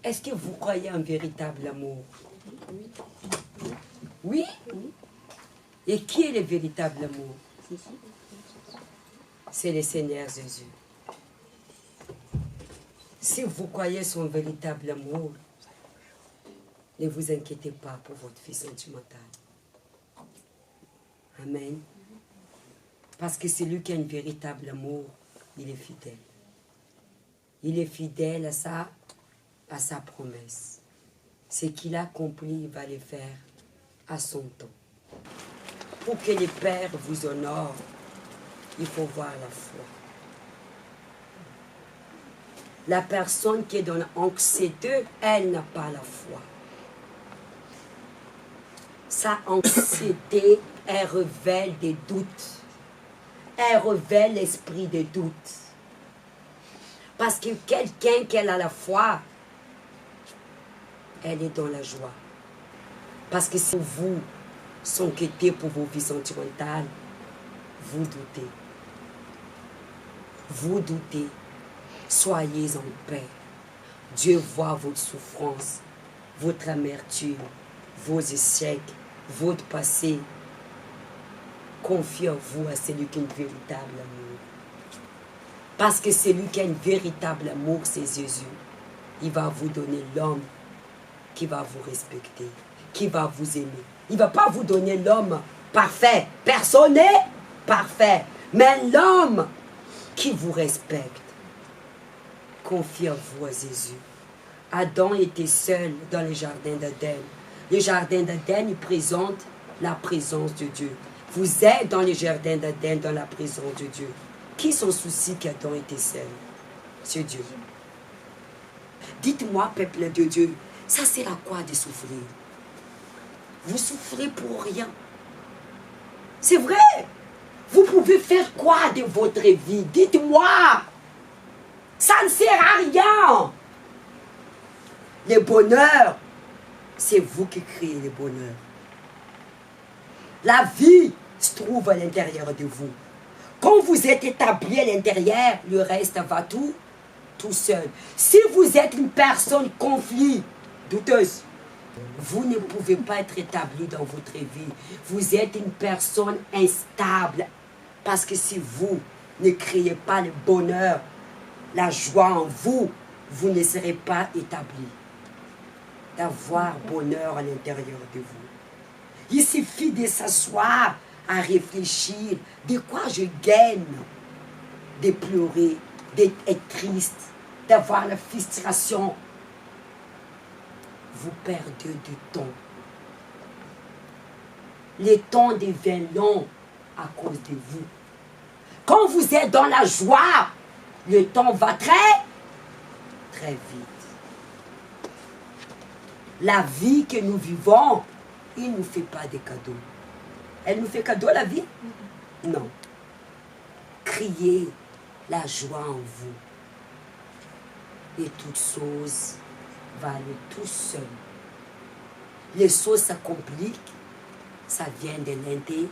Est-ce que vous croyez en véritable amour? Oui? Et qui est le véritable amour? C'est le Seigneur Jésus. Si vous croyez son véritable amour, ne vous inquiétez pas pour votre vie sentimentale. Amen. Parce que celui qui a un véritable amour, il est fidèle. Il est fidèle à sa promesse. Ce qu'il a accompli, il va le faire à son temps. Pour que le Père vous honore, il faut voir la foi. La personne qui est dans l'anxiété, elle n'a pas la foi. Sa anxiété, elle révèle des doutes. Elle révèle l'esprit des doutes. Parce que quelqu'un qui a la foi, elle est dans la joie. Parce que si vous s'inquiétez pour vos vies sentimentales, vous doutez. Vous doutez. Soyez en paix. Dieu voit votre souffrance, votre amertume, vos échecs, votre passé. Confiez-vous à celui qui a un véritable amour. Parce que celui qui a un véritable amour, c'est Jésus. Il va vous donner l'homme qui va vous respecter, qui va vous aimer. Il ne va pas vous donner l'homme parfait. Personne n'est parfait. Mais l'homme qui vous respecte. Confiez-vous à Jésus. Adam était seul dans le jardin d'Éden. Le jardin d'Éden, il présente la présence de Dieu. Vous êtes dans le jardin d'Éden, dans la présence de Dieu. Qui s'en soucie qu'Adam était seul? C'est Dieu. Dites-moi, peuple de Dieu, ça sert à quoi de souffrir? Vous souffrez pour rien. C'est vrai. Vous pouvez faire quoi de votre vie? Dites-moi. Ça ne sert à rien. Le bonheur, c'est vous qui créez le bonheur. La vie se trouve à l'intérieur de vous. Quand vous êtes établi à l'intérieur, le reste va tout seul. Si vous êtes une personne conflit, douteuse, vous ne pouvez pas être établi dans votre vie. Vous êtes une personne instable. Parce que si vous ne créez pas le bonheur, la joie en vous, vous ne serez pas établi d'avoir bonheur à l'intérieur de vous. Il suffit de s'asseoir à réfléchir de quoi je gagne, de pleurer, d'être triste, d'avoir la frustration. Vous perdez du temps. Le temps devient long à cause de vous. Quand vous êtes dans la joie, le temps va très vite. La vie que nous vivons, il ne nous fait pas des cadeaux. Elle nous fait cadeau, la vie? Non. Criez la joie en vous. Et toutes choses vont aller tout seul. Les choses s'accomplissent, ça vient de l'intérieur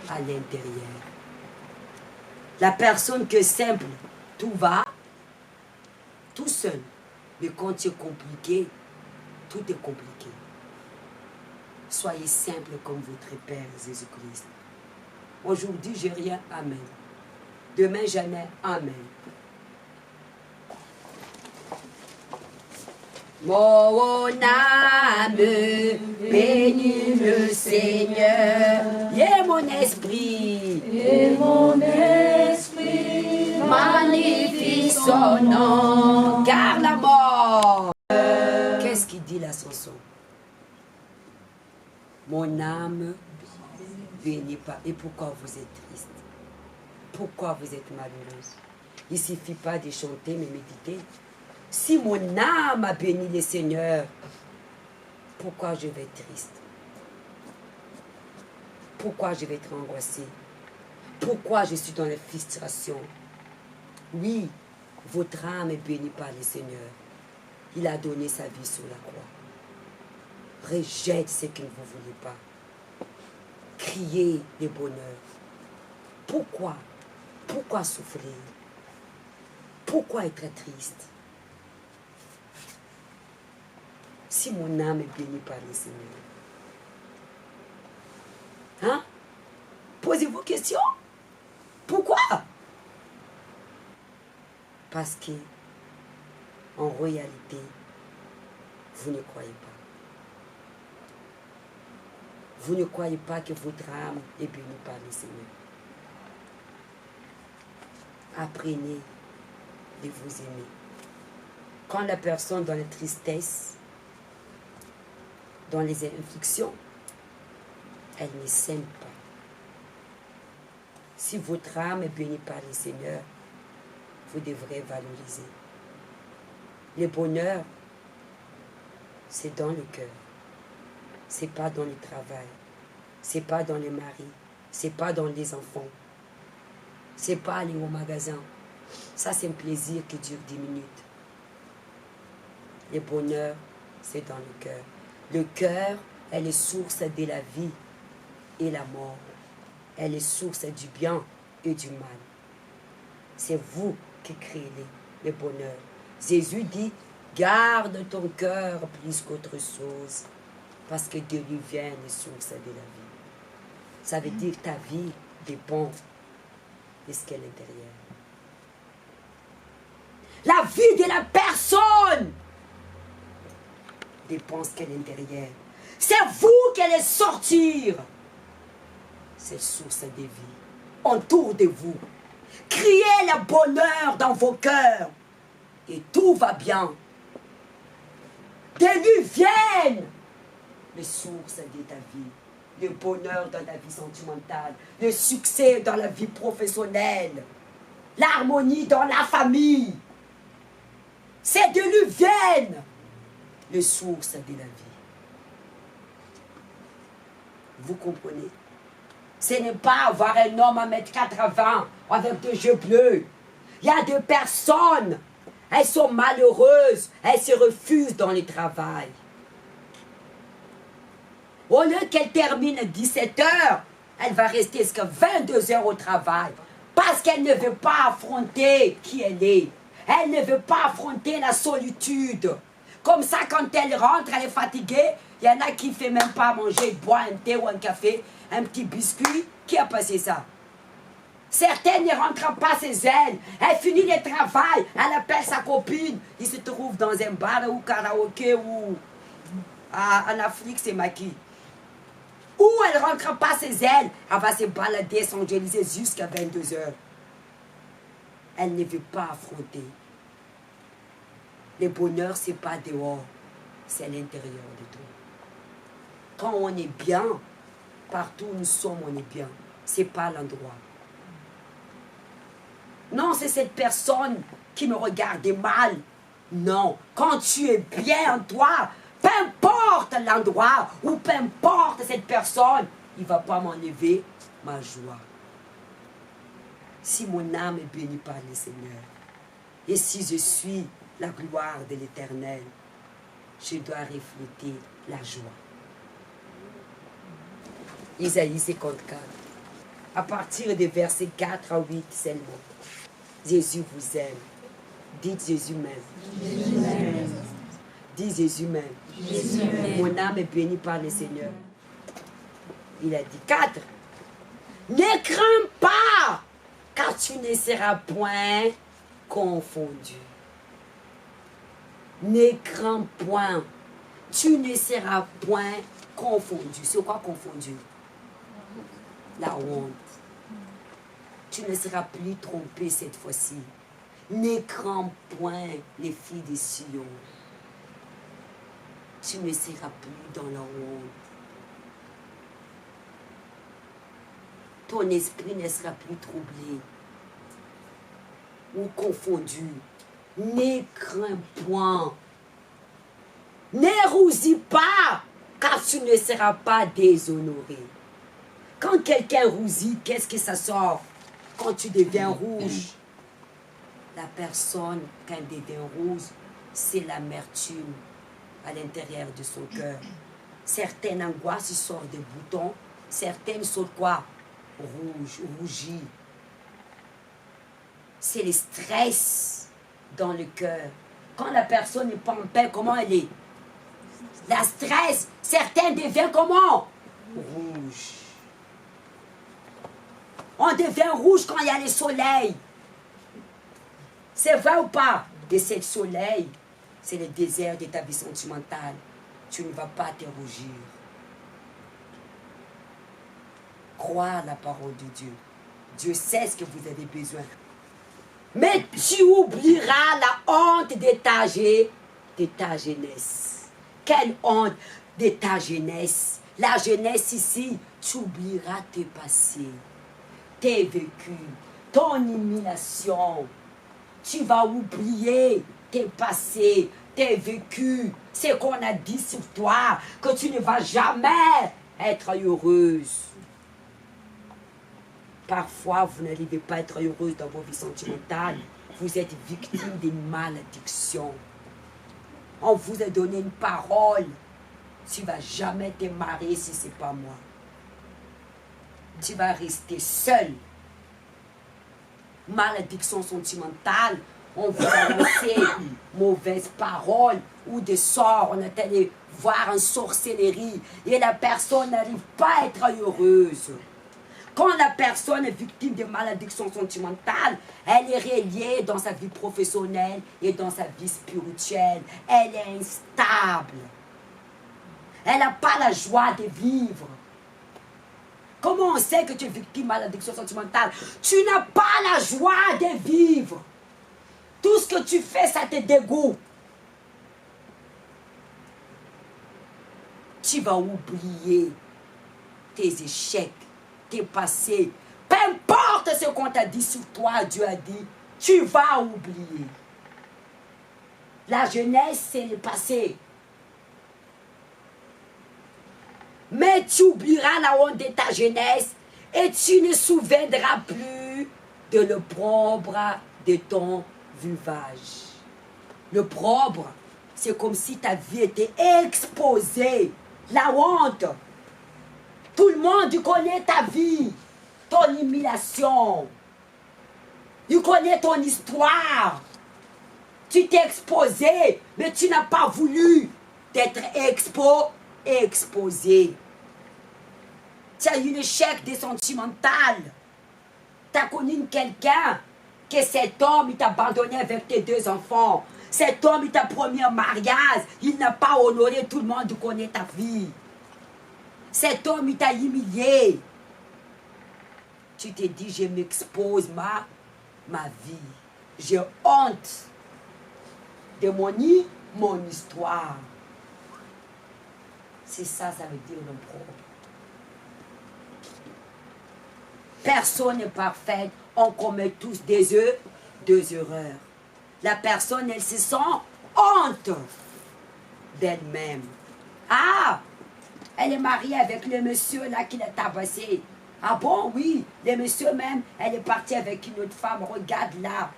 à l'intérieur. La personne qui est simple, tout va tout seul. Mais quand c'est compliqué, tout est compliqué. Soyez simple comme votre Père Jésus-Christ. Aujourd'hui, j'ai rien, amen. Demain, jamais, amen. Mon âme bénis le Seigneur, et mon esprit, magnifie son nom, car la mort. Qu'est-ce qu'il dit la chanson? Mon âme bénit pas. Et pourquoi vous êtes triste? Pourquoi vous êtes malheureuse? Il ne suffit pas de chanter, mais méditer. Si mon âme a béni le Seigneur, pourquoi je vais être triste? Pourquoi je vais être angoissée? Pourquoi je suis dans la frustration? Oui, votre âme est bénie par le Seigneur. Il a donné sa vie sur la croix. Rejette ce que vous ne voulez pas. Criez le bonheur. Pourquoi? Pourquoi souffrir? Pourquoi être triste? Si mon âme est bénie par le Seigneur. Hein? Posez-vous question. Pourquoi? Parce que, en réalité, vous ne croyez pas. Vous ne croyez pas que votre âme est bénie par le Seigneur. Apprenez de vous aimer. Quand la personne dans la tristesse, dans les inflictions, elle ne s'aime pas. Si votre âme est bénie par le Seigneur, vous devrez valoriser. Le bonheur, c'est dans le cœur. C'est pas dans le travail. C'est pas dans les maris. C'est pas dans les enfants. C'est pas aller au magasin. Ça, c'est un plaisir qui dure 10 minutes. Le bonheur, c'est dans le cœur. Le cœur est la source de la vie et la mort. Elle est source du bien et du mal. C'est vous qui créez le bonheur. Jésus dit, garde ton cœur plus qu'autre chose, parce que de lui vient les sources de la vie. Ça veut dire que ta vie dépend de ce qu'est l'intérieur. La vie de la personne dépend de ce qu'est l'intérieur. C'est vous qui allez sortir cette source de vie autour de vous. Criez le bonheur dans vos cœurs et tout va bien. De lui viennent les sources de ta vie. Le bonheur dans la vie sentimentale, le succès dans la vie professionnelle, l'harmonie dans la famille. C'est de lui viennent les sources de la vie. Vous comprenez? Ce n'est pas avoir un homme à 1m80 avec des yeux bleus. Il y a des personnes, elles sont malheureuses, elles se refusent dans le travail. Au lieu qu'elle termine à 17 h, elle va rester jusqu'à 22 h au travail. Parce qu'elle ne veut pas affronter qui elle est. Elle ne veut pas affronter la solitude. Comme ça, quand elle rentre, elle est fatiguée. Il y en a qui ne font même pas manger, boire un thé ou un café, un petit biscuit. Qui a passé ça? Certaines ne rentrent pas chez elle. Elle finit le travail. Elle appelle sa copine. Il se trouve dans un bar ou karaoké ou en Afrique, c'est maquis. Ou elle ne rentre pas chez elle. Elle va se balader, s'angéliser jusqu'à 22 h. Elle ne veut pas affronter. Le bonheur, ce n'est pas dehors. C'est à l'intérieur de toi. Quand on est bien, partout où nous sommes, on est bien. Ce n'est pas l'endroit. Non, c'est cette personne qui me regarde mal. Non, quand tu es bien en toi, peu importe l'endroit ou peu importe cette personne, il ne va pas m'enlever ma joie. Si mon âme est bénie par le Seigneur, et si je suis la gloire de l'Éternel, je dois refléter la joie. Isaïe 54. À partir des versets 4 à 8 seulement. Jésus vous aime. Dites Jésus m'aime. Jésus m'aime. Dis Jésus m'aime. Jésus m'aime. Mon âme est bénie par le Seigneur. Il a dit 4. Ne crains pas, car tu ne seras point confondu. Ne crains point, tu ne seras point confondu. C'est quoi confondu? La honte. Tu ne seras plus trompé cette fois-ci. Ne crains point les filles de Sion. Tu ne seras plus dans la honte. Ton esprit ne sera plus troublé ou confondu. Ne crains point. Ne rougis pas, car tu ne seras pas déshonoré. Quand quelqu'un rougit, qu'est-ce que ça sort? Quand tu deviens rouge, la personne, quand elle devient rouge, c'est l'amertume à l'intérieur de son cœur. Certaines angoisses sortent des boutons, certaines sortent quoi? Rouge, rougies. C'est le stress dans le cœur. Quand la personne n'est pas en paix, comment elle est? La stress, certains deviennent comment? Rouge. On devient rouge quand il y a le soleil. C'est vrai ou pas? Et ce soleil, c'est le désert de ta vie sentimentale. Tu ne vas pas te rougir. Crois à la parole de Dieu. Dieu sait ce que vous avez besoin. Mais tu oublieras la honte de ta jeunesse. Quelle honte de ta jeunesse. La jeunesse ici, tu oublieras tes passés, tes vécus, ton humiliation. Tu vas oublier tes passés, tes vécus, ce qu'on a dit sur toi, que tu ne vas jamais être heureuse. Parfois, vous n'arrivez pas à être heureuse dans vos vies sentimentales. Vous êtes victime d'une malédiction. On vous a donné une parole. Tu ne vas jamais te marier si ce n'est pas moi. Tu vas rester seul. Malédiction sentimentale. On vous a lancé mauvaises paroles ou des sorts. On est allé voir une sorcellerie et la personne n'arrive pas à être heureuse. Quand la personne est victime de malédiction sentimentale, elle est reliée dans sa vie professionnelle et dans sa vie spirituelle. Elle est instable. Elle n'a pas la joie de vivre. Comment on sait que tu es victime de malédiction sentimentale? Tu n'as pas la joie de vivre. Tout ce que tu fais, ça te dégoûte. Tu vas oublier tes échecs, tes passés. Peu importe ce qu'on t'a dit sur toi, Dieu a dit, tu vas oublier. La jeunesse, c'est le passé. Mais tu oublieras la honte de ta jeunesse et tu ne souviendras plus de l'opprobre de ton vivage. L'opprobre, c'est comme si ta vie était exposée. La honte. Tout le monde connaît ta vie, ton humiliation. Il connaît ton histoire. Tu t'es exposé, mais tu n'as pas voulu d'être exposé. Tu as eu un échec des sentimental. Tu as connu quelqu'un que cet homme il t'a abandonné avec tes 2 enfants. Cet homme il t'a promis un mariage. Il n'a pas honoré, tout le monde connaît ta vie. Cet homme il t'a humilié. Tu t'es dit, je m'expose ma vie. J'ai honte de mon histoire. C'est ça, ça veut dire l'opprobre. Personne n'est parfaite. On commet tous des erreurs. La personne, elle se sent honte d'elle-même. Ah, elle est mariée avec le monsieur là qui l'a tabassé. Ah bon, oui, le monsieur même, elle est partie avec une autre femme. Regarde là.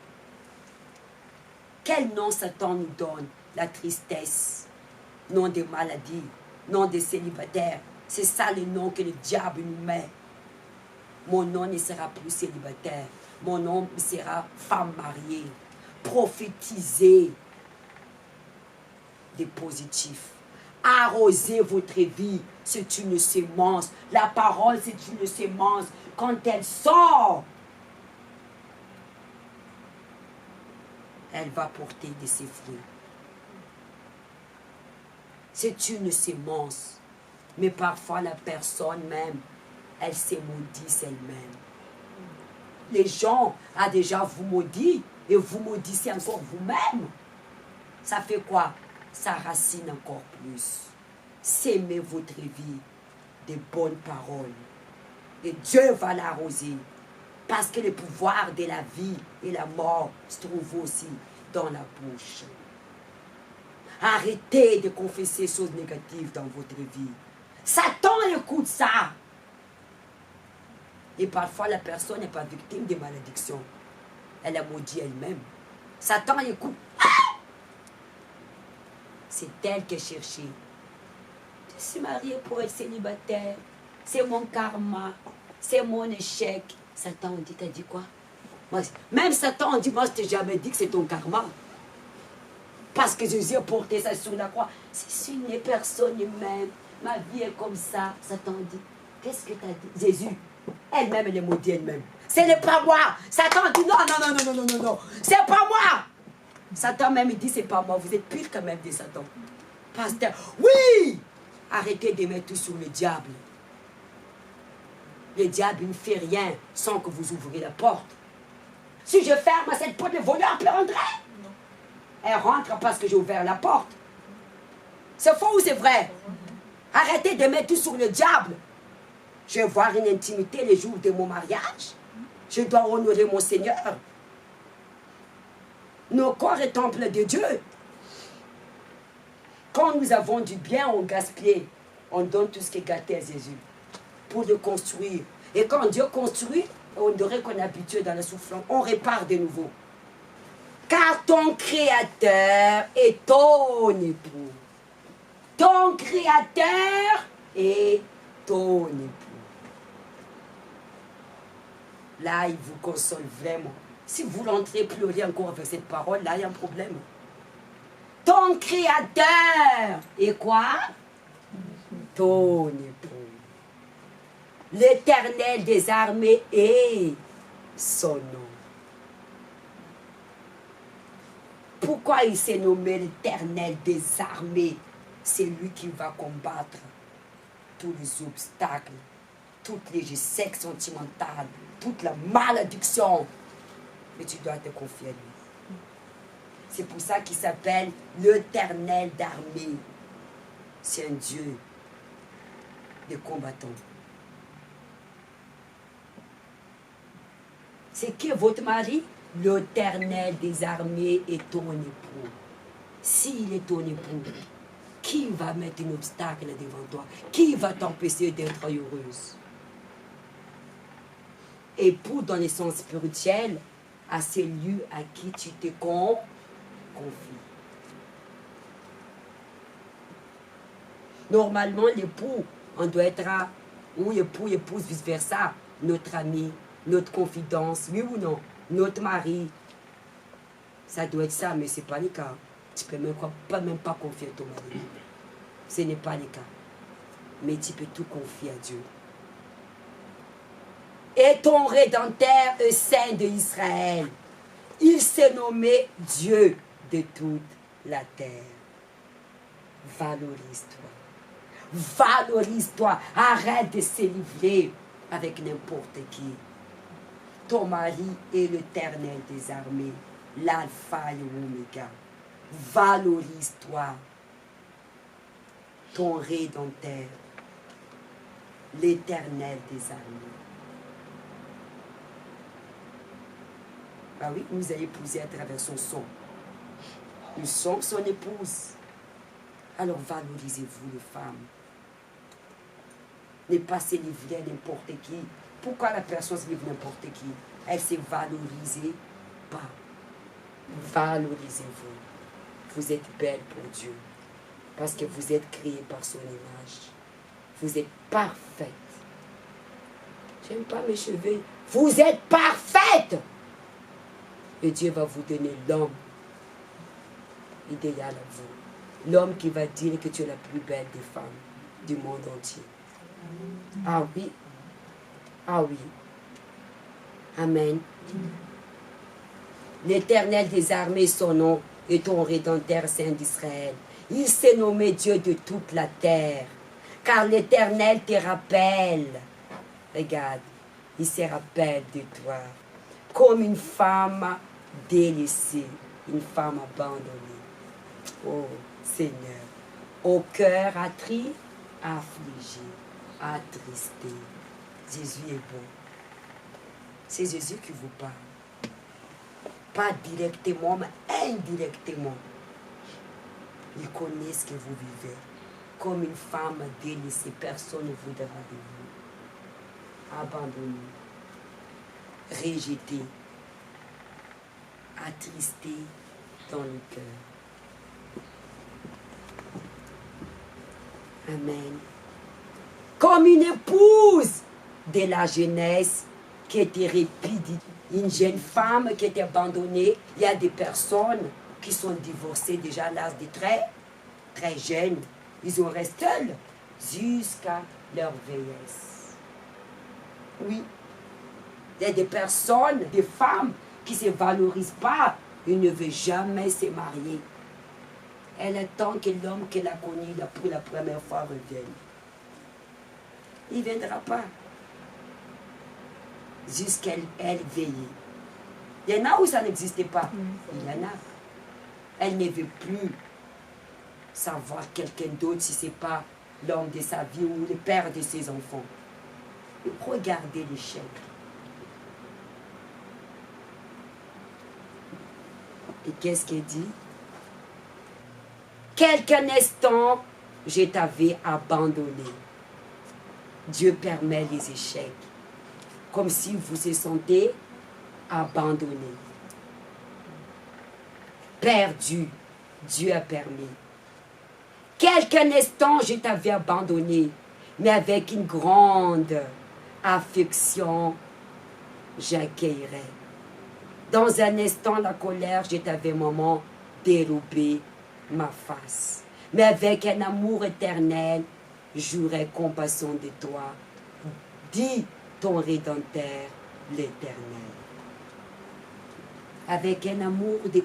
Quel nom Satan nous donne? La tristesse. Nom des maladies. Nom des célibataires. C'est ça le nom que le diable nous met. Mon nom ne sera plus célibataire. Mon nom sera femme mariée. Prophétisez des positifs. Arrosez votre vie. C'est une sémence. La parole, c'est une sémence. Quand elle sort, elle va porter de ses fruits. C'est une sémence. Mais parfois, la personne même, elle se maudit elle-même. Les gens ont déjà vous maudit et vous maudissez encore vous-même. Ça fait quoi? Ça racine encore plus. S'aimez votre vie de bonnes paroles. Et Dieu va l'arroser. Parce que le pouvoir de la vie et la mort se trouve aussi dans la bouche. Arrêtez de confesser choses négatives dans votre vie. Satan écoute ça. Et parfois, la personne n'est pas victime de malédiction. Elle a maudit elle-même. Satan écoute. Ah! C'est elle qui est cherchée. Je suis mariée pour être célibataire. C'est mon karma. C'est mon échec. Satan, on dit, t'as dit quoi? Moi, même Satan, on dit, moi, je t'ai jamais dit que c'est ton karma. parce que Jésus a porté ça sur la croix. C'est une personne humaine. Ma vie est comme ça. Satan dit, qu'est-ce que tu as dit? Jésus, elle-même, elle est maudite elle-même. Ce n'est pas moi. Satan dit, non, non, non, non, non, non, non, non. C'est pas moi. Satan même, il dit, c'est pas moi. Vous êtes pire quand même des Satan. Pasteur, oui. Arrêtez de mettre tout sur le diable. Le diable ne fait rien sans que vous ouvriez la porte. Si je ferme cette porte, le voleur peut rentrer. Elle rentre parce que j'ai ouvert la porte. C'est faux ou c'est vrai? Arrêtez de mettre tout sur le diable. Je vais voir une intimité les jours de mon mariage. Je dois honorer mon Seigneur. Nos corps est temple de Dieu. Quand nous avons du bien, on gaspille. On donne tout ce qui est gâté à Jésus pour le construire. Et quand Dieu construit, on dirait qu'on est habitué dans le soufflant. On répare de nouveau. Car ton Créateur est ton époux. Ton Créateur est ton époux. Là, il vous console vraiment. Si vous l'entrez pleurer encore avec cette parole, là, il y a un problème. Ton Créateur est quoi? Ton époux. L'Éternel des armées est son nom. Pourquoi il s'est nommé l'Éternel des armées? C'est lui qui va combattre tous les obstacles, toutes les échecs sentimentaux, toute la malédiction. Mais tu dois te confier à lui. C'est pour ça qu'il s'appelle l'Éternel d'armée. C'est un Dieu de combattants. C'est qui votre mari? L'Éternel des armées est ton époux. S'il est ton époux, qui va mettre un obstacle devant toi? Qui va t'empêcher d'être heureuse? Époux dans le sens spirituel, à celui à qui tu te confies. Normalement, l'époux, on doit être ou époux, épouse, vice-versa, notre ami, notre confidence, oui ou non, notre mari. Ça doit être ça, mais ce n'est pas le cas. Tu ne peux même pas confier à ton mari. Ce n'est pas le cas. Mais tu peux tout confier à Dieu. Et ton Rédempteur, le Saint d'Israël, il s'est nommé Dieu de toute la terre. Valorise-toi. Valorise-toi. Arrête de se livrer avec n'importe qui. Ton mari est l'Éternel des armées, l'alpha et l'oméga. Valorise-toi. Ton Rédempteur, l'Éternel des armées. Ah oui, nous a épousé à travers son sang. Nous sommes son épouse. Alors valorisez-vous les femmes. Ne pas se livrer à n'importe qui. Pourquoi la personne se livre n'importe qui? Elle ne s'est valorisée pas. Valorisez-vous. Vous êtes belle pour Dieu. Parce que vous êtes créée par son image. Vous êtes parfaite. J'aime pas mes cheveux. Vous êtes parfaite. Et Dieu va vous donner l'homme idéal à vous. L'homme qui va dire que tu es la plus belle des femmes du monde entier. Ah oui. Ah oui. Amen. L'Éternel des armées, son nom, est ton Rédempteur Saint d'Israël. Il s'est nommé Dieu de toute la terre. Car l'Éternel te rappelle. Regarde, il se rappelle de toi. Comme une femme délaissée, une femme abandonnée. Oh Seigneur, au cœur attristé, affligé, attristé. Jésus est bon. C'est Jésus qui vous parle. Pas directement, mais indirectement. Il connaît ce que vous vivez. Comme une femme délaissée, personne ne voudra de vous. Abandonné, rejeté, attristé dans le cœur. Amen. Comme une épouse de la jeunesse qui était répide, une jeune femme qui était abandonnée. Il y a des personnes, qui sont divorcés déjà à l'âge de très jeunes. Ils ont resté seuls jusqu'à leur vieillesse. Oui. Il y a des personnes, des femmes qui ne se valorisent pas. Ils ne veulent jamais se marier. Elle attend que l'homme qu'elle a connu pour la première fois revienne. Il ne viendra pas. Jusqu'à elle veille. Il y en a où ça n'existait pas. Il y en a. Elle ne veut plus savoir quelqu'un d'autre si ce n'est pas l'homme de sa vie ou le père de ses enfants. Regardez l'échec. Et qu'est-ce qu'elle dit? Quelques instants, je t'avais abandonné. Dieu permet les échecs, comme si vous se sentez abandonné, perdu. Dieu a permis. Quelques instants, je t'avais abandonné, mais avec une grande affection, j'accueillerai. Dans un instant, la colère, je t'avais, maman, dérobé ma face. Mais avec un amour éternel, j'aurai compassion de toi. Dis ton Rédempteur, l'Éternel. Avec un amour de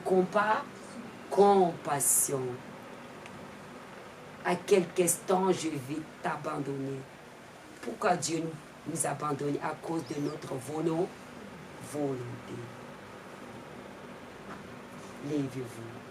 compassion. À quelque instant, je vais t'abandonner. Pourquoi Dieu nous abandonne? À cause de notre volonté. Levez-vous.